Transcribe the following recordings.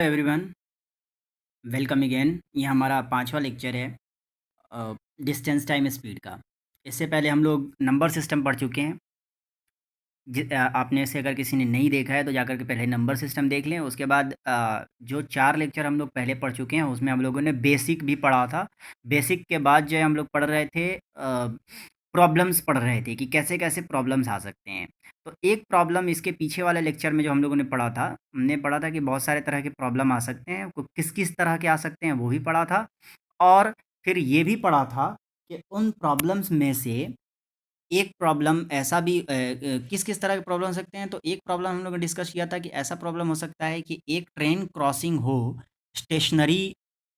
Everyone, welcome again. ये हमारा पांचवा लेक्चर है डिस्टेंस टाइम स्पीड का। इससे पहले हम लोग नंबर सिस्टम पढ़ चुके हैं। आपने से अगर किसी ने नहीं देखा है तो जाकर के पहले नंबर सिस्टम देख लें। उसके बाद जो 4 लेक्चर हम लोग पहले पढ़ चुके हैं उसमें हम लोगों ने बेसिक भी पढ़ा था। बेसिक के बाद जो है हम लोग पढ़ रहे थे प्रॉब्लम्स पढ़ रहे थे कि कैसे कैसे प्रॉब्लम्स आ सकते हैं। तो एक प्रॉब्लम इसके पीछे वाले लेक्चर में जो हम लोगों ने पढ़ा था, हमने पढ़ा था कि बहुत सारे तरह के प्रॉब्लम आ सकते हैं, किस किस तरह के आ सकते हैं वो भी पढ़ा था। और फिर ये भी पढ़ा था कि उन प्रॉब्लम्स में से एक प्रॉब्लम ऐसा भी किस किस तरह के प्रॉब्लम हो सकते हैं। तो एक प्रॉब्लम हम लोगों ने डिस्कस किया था कि ऐसा प्रॉब्लम हो सकता है कि एक ट्रेन क्रॉसिंग हो स्टेशनरी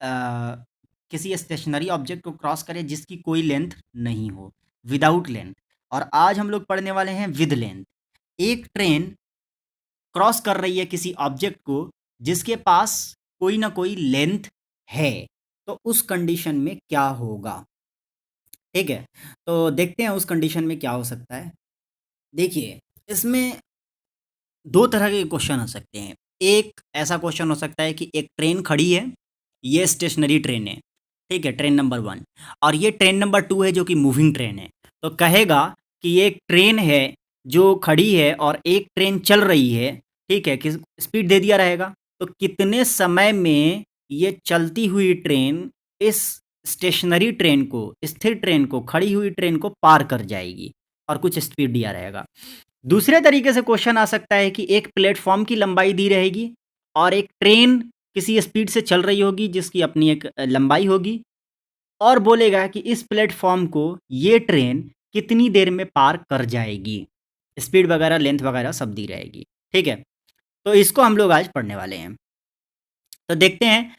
किसी स्टेशनरी ऑब्जेक्ट को क्रॉस करे जिसकी कोई लेंथ नहीं हो, विदाउट लेंथ। और आज हम लोग पढ़ने वाले हैं विद लेंथ। एक ट्रेन क्रॉस कर रही है किसी ऑब्जेक्ट को जिसके पास कोई ना कोई लेंथ है, तो उस कंडीशन में क्या होगा। ठीक है, तो देखते हैं उस कंडीशन में क्या हो सकता है। देखिए, इसमें दो तरह के क्वेश्चन हो सकते हैं। एक ऐसा क्वेश्चन हो सकता है कि एक ट्रेन खड़ी है, ये स्टेशनरी ट्रेन है, ठीक है, ट्रेन नंबर 1। और ये ट्रेन नंबर 2 है जो कि मूविंग ट्रेन है। तो कहेगा कि ये एक ट्रेन है जो खड़ी है और एक ट्रेन चल रही है, ठीक है, किस स्पीड दे दिया रहेगा। तो कितने समय में ये चलती हुई ट्रेन इस स्टेशनरी ट्रेन को, स्थिर ट्रेन को, खड़ी हुई ट्रेन को पार कर जाएगी, और कुछ स्पीड दिया रहेगा। दूसरे तरीके से क्वेश्चन आ सकता है कि एक प्लेटफॉर्म की लंबाई दी रहेगी और एक ट्रेन किसी स्पीड से चल रही होगी जिसकी अपनी एक लंबाई होगी, और बोलेगा कि इस प्लेटफॉर्म को ये ट्रेन कितनी देर में पार कर जाएगी। स्पीड वगैरह, लेंथ वगैरह सब दी रहेगी। ठीक है, तो इसको हम लोग आज पढ़ने वाले हैं। तो देखते हैं।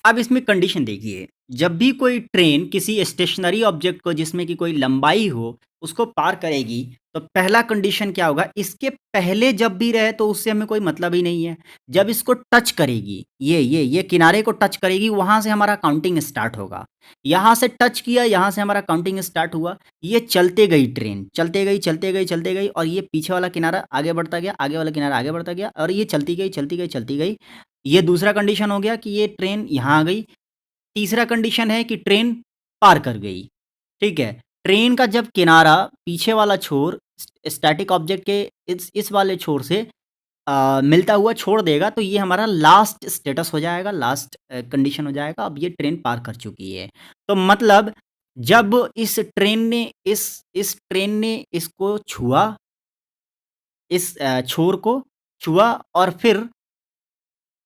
अब इसमें कंडीशन देखिए, जब भी कोई ट्रेन किसी स्टेशनरी ऑब्जेक्ट को जिसमें कि कोई लंबाई हो उसको पार करेगी, तो पहला कंडीशन क्या होगा, इसके पहले जब भी रहे तो उससे हमें कोई मतलब ही नहीं है। जब इसको टच करेगी, ये किनारे को टच करेगी, वहां से हमारा काउंटिंग स्टार्ट होगा। यहां से टच किया, यहां से हमारा काउंटिंग स्टार्ट हुआ। ये चलते गई ट्रेन, चलते गई चलते गई चलते गई, और ये पीछे वाला किनारा आगे बढ़ता गया, आगे वाला किनारा आगे बढ़ता गया, और ये चलती गई चलती गई चलती गई। ये दूसरा कंडीशन हो गया कि ये ट्रेन यहाँ आ गई। तीसरा कंडीशन है कि ट्रेन पार कर गई। ठीक है, ट्रेन का जब किनारा पीछे वाला छोर स्टैटिक ऑब्जेक्ट के इस वाले छोर से मिलता हुआ छोड़ देगा, तो ये हमारा लास्ट स्टेटस हो जाएगा, लास्ट कंडीशन हो जाएगा। अब ये ट्रेन पार कर चुकी है। तो मतलब जब इस ट्रेन ने इसको छुआ, इस छोर को छुआ, और फिर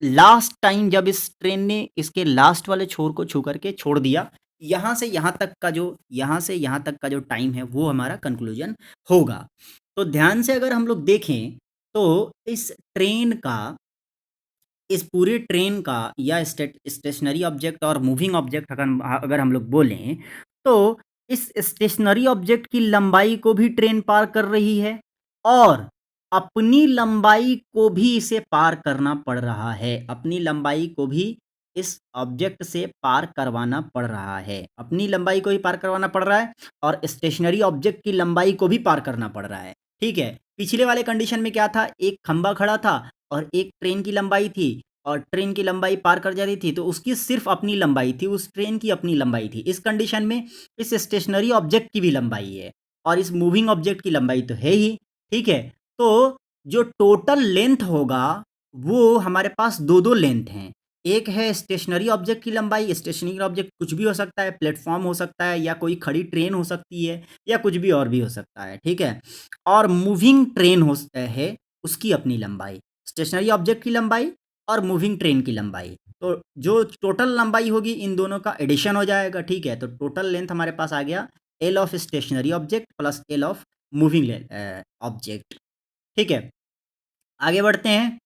लास्ट टाइम जब इस ट्रेन ने इसके लास्ट वाले छोर को छू करके छोड़ दिया, यहाँ से यहाँ तक का जो टाइम है वो हमारा कंक्लूजन होगा। तो ध्यान से अगर हम लोग देखें तो इस पूरे ट्रेन का या स्टेशनरी ऑब्जेक्ट और मूविंग ऑब्जेक्ट अगर हम लोग बोलें, तो इस स्टेशनरी ऑब्जेक्ट की लंबाई को भी ट्रेन पार कर रही है, और अपनी लंबाई को भी इसे पार करना पड़ रहा है। अपनी लंबाई को भी इस ऑब्जेक्ट से पार करवाना पड़ रहा है। अपनी लंबाई को भी पार करवाना पड़ रहा है और स्टेशनरी ऑब्जेक्ट की लंबाई को भी पार करना पड़ रहा है। ठीक है, पिछले वाले कंडीशन में क्या था, एक खंबा खड़ा था और एक ट्रेन की लंबाई थी, और ट्रेन की लंबाई पार कर जा रही थी, तो उसकी सिर्फ अपनी लंबाई थी, उस ट्रेन की अपनी लंबाई थी। इस कंडीशन में इस स्टेशनरी ऑब्जेक्ट की भी लंबाई है और इस मूविंग ऑब्जेक्ट की लंबाई तो है ही। ठीक है, तो जो टोटल लेंथ होगा वो हमारे पास दो दो लेंथ हैं। एक है स्टेशनरी ऑब्जेक्ट की लंबाई, स्टेशनरी ऑब्जेक्ट कुछ भी हो सकता है, प्लेटफॉर्म हो सकता है या कोई खड़ी ट्रेन हो सकती है या कुछ भी और भी हो सकता है। ठीक है, और मूविंग ट्रेन है उसकी अपनी लंबाई, स्टेशनरी ऑब्जेक्ट की लंबाई और मूविंग ट्रेन की लंबाई। तो जो टोटल लंबाई होगी इन दोनों का एडिशन हो जाएगा। ठीक है, तो टोटल लेंथ हमारे पास आ गया L of stationary object plus L of moving object. ठीक है, आगे बढ़ते हैं।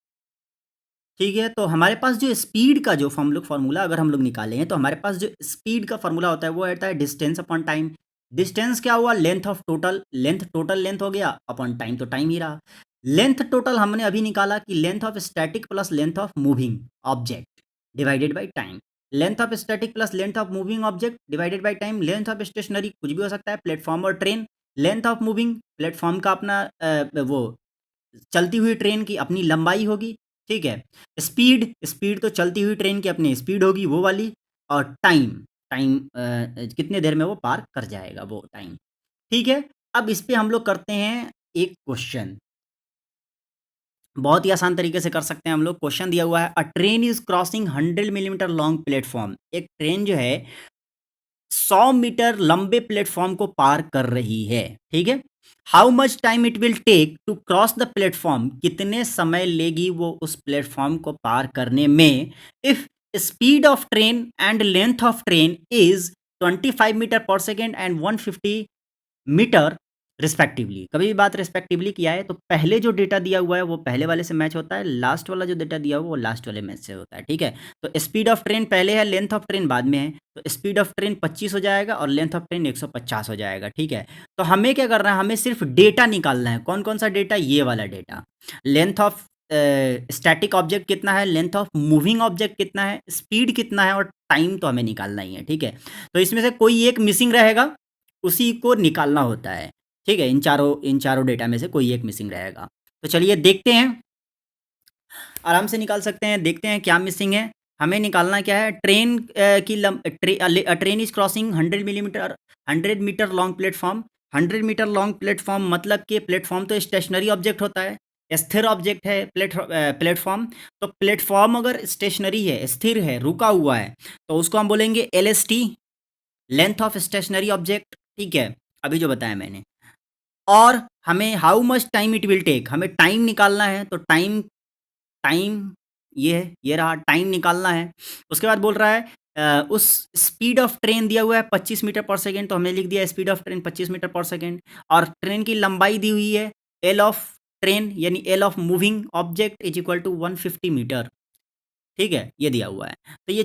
ठीक है, तो हमारे पास जो स्पीड का जो हम लोग फार्मूला अगर हम लोग निकालें, तो हमारे पास जो स्पीड का फार्मूला होता है वो रहता है डिस्टेंस अपॉन टाइम। डिस्टेंस क्या हुआ, length of total, total length हो गया, अपॉन टाइम तो टाइम ही रहा। लेंथ टोटल हमने अभी निकाला कि length of static plus length of moving object divided by time. Length of static plus length of moving object divided by time. Length of stationary कुछ भी हो सकता है, प्लेटफॉर्म और train. Length of moving, platform का अपना वो चलती हुई ट्रेन की अपनी लंबाई होगी। ठीक है? स्पीड, स्पीड तो चलती हुई ट्रेन की अपनी स्पीड होगी वो वाली, और टाइम, टाइम कितने देर में वो पार कर जाएगा वो टाइम, ठीक है? अब इस पे हम लोग करते हैं एक क्वेश्चन, बहुत ही आसान तरीके से कर सकते हैं हम लोग। क्वेश्चन दिया हुआ है, अ train is crossing 100 millimetre long platform. एक ट्रेन जो है 100 मीटर लंबे प्लेटफ़ॉर्म को पार कर रही है, ठीक है? How much time it will take to cross the platform, कितने समय लेगी वो उस प्लेटफ़ॉर्म को पार करने में, if speed of train and length of train is 25 meter per second and 150 meter respectively. कभी भी बात रिस्पेक्टिवली किया है तो पहले जो डेटा दिया हुआ है वो पहले वाले से मैच होता है, लास्ट वाला जो डेटा दिया हुआ है वो लास्ट वाले मैच से होता है, ठीक है? तो स्पीड ऑफ ट्रेन पहले है, लेंथ ऑफ ट्रेन बाद में है, तो स्पीड ऑफ ट्रेन 25 हो जाएगा और लेंथ ऑफ ट्रेन 150 हो जाएगा, ठीक है? तो हमें क्या करना है, हमें सिर्फ डेटा निकालना है। कौन कौन सा डेटा? ये वाला data. Length of static object कितना है, लेंथ ऑफ मूविंग ऑब्जेक्ट कितना है, स्पीड कितना है, और टाइम तो हमें निकालना ही है, ठीक है? तो इसमें से कोई एक मिसिंग रहेगा, उसी को निकालना होता है, ठीक है? इन चारों डेटा में से कोई एक मिसिंग रहेगा। तो चलिए देखते हैं, आराम से निकाल सकते हैं, देखते हैं क्या मिसिंग है। हमें निकालना क्या है, ट्रेन की train is crossing 100 millimeter 100 meter long platform. 100 meter long platform मतलब कि प्लेटफ़ॉर्म तो स्टेशनरी ऑब्जेक्ट होता है, स्थिर ऑब्जेक्ट है प्लेटफ़ॉर्म। तो प्लेटफ़ॉर्म अगर स्टेशनरी है, स्थिर है, रुका हुआ है, तो उसको हम बोलेंगे LST, length of stationary object, ठीक है? अभी जो बताया मैंने। और हमें how much time it will take, हमें टाइम निकालना है, तो टाइम, टाइम ये है, ये रहा, टाइम निकालना है। उसके बाद बोल रहा है उस स्पीड ऑफ ट्रेन दिया हुआ है 25 मीटर पर सेकंड, तो हमने लिख दिया speed of train 25 meter per second, और ट्रेन की लंबाई दी हुई है एल ऑफ ट्रेन, यानी L of moving object is equal to 150 meter, ठीक है? ये दिया हुआ है। तो ये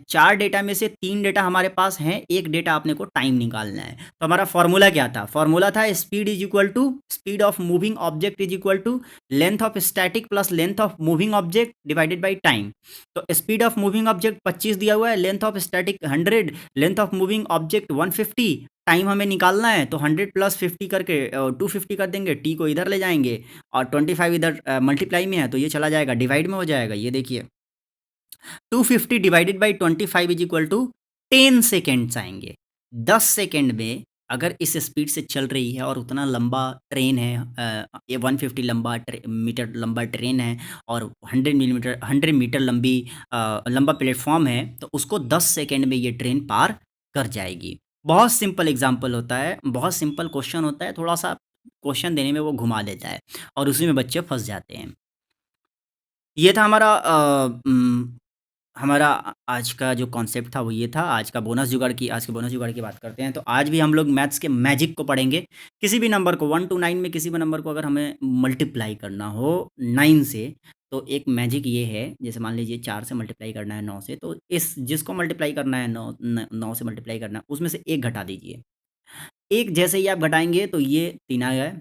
4 डेटा में से 3 डेटा हमारे पास हैं, 1 डेटा अपने को टाइम निकालना है। तो हमारा फ़ॉर्मूला क्या था? फ़ॉर्मूला था speed is equal to speed of moving object is equal to length of static plus length of moving object divided by time. तो स्पीड ऑफ मूविंग ऑब्जेक्ट 25 दिया हुआ है, length of static 100, length of moving object 150, time हमें निकालना है, तो 100 plus 50 करके 250 कर देंगे, टी को इधर ले जाएँगे और 25 इधर मल्टीप्लाई में है, तो ये चला जाएगा, डिवाइड में हो जाएगा। ये देखिए 250 divided by 25 is equal to 10 seconds आएंगे। 10 सेकेंड में अगर इस स्पीड से चल रही है और उतना लंबा ट्रेन है, ये 150 मीटर लंबा ट्रेन है, और 100 मीटर लंबा प्लेटफॉर्म है, तो उसको 10 सेकेंड में ये ट्रेन पार कर जाएगी। बहुत सिंपल एग्जाम्पल होता है, बहुत सिंपल क्वेश्चन होता है, थोड़ा सा क्वेश्चन देने में वो घुमा देता है और उसी में बच्चे फंस जाते हैं। ये था हमारा आज का जो कॉन्सेप्ट था वो ये था। आज के बोनस जुगाड़ की बात करते हैं। तो आज भी हम लोग मैथ्स के मैजिक को पढ़ेंगे। किसी भी नंबर को 1 टू 9 में किसी भी नंबर को अगर हमें मल्टीप्लाई करना हो 9 से, तो एक मैजिक ये है, जैसे मान लीजिए 4 से मल्टीप्लाई करना है 9 से, तो इस जिसको मल्टीप्लाई करना है 9 से मल्टीप्लाई करना है, उसमें से 1 घटा दीजिए। 1 जैसे ही आप घटाएँगे तो ये 3 आ गया।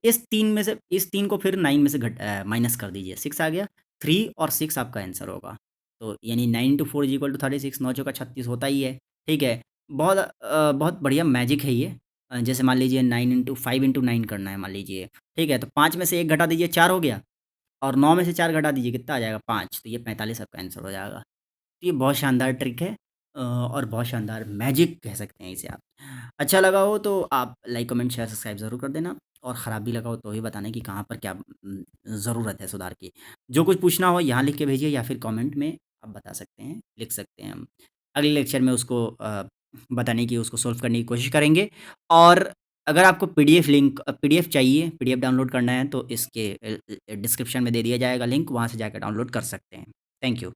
इस 3 को फिर 9 में से माइनस कर दीजिए, 6 आ गया। 3 और 6 आपका आंसर होगा। तो यानी 9 इंटू 4 इज़ इक्वल टू 36, 9 चौका 36 होता ही है, ठीक है? बहुत बढ़िया मैजिक है ये। जैसे मान लीजिए 9 इंटू 5 इंटू 9 करना है मान लीजिए, ठीक है? तो 5 में से 1 घटा दीजिए, 4 हो गया, और 9 में से 4 घटा दीजिए, कितना आ जाएगा? 5, तो ये 45 आपका आंसर हो जाएगा। तो ये बहुत शानदार ट्रिक है, और बहुत शानदार मैजिक कह सकते हैं इसे आप। अच्छा लगा हो तो आप लाइक, कमेंट, शेयर, सब्सक्राइब ज़रूर कर देना, और ख़राब भी लगा हो तो ही बताना कि कहाँ पर क्या ज़रूरत है सुधार की। जो कुछ पूछना हो यहाँ लिख के भेजिए, या फिर कमेंट में आप बता सकते हैं, लिख सकते हैं हम। अगले लेक्चर में उसको बताने की, उसको सॉल्व करने की कोशिश करेंगे। और अगर आपको पीडीएफ चाहिए, पीडीएफ डाउनलोड करना है, तो इसके डिस्क्रिप्शन में दे दिया जाएगा लिंक, वहाँ से जाकर डाउनलोड कर सकते हैं। Thank you.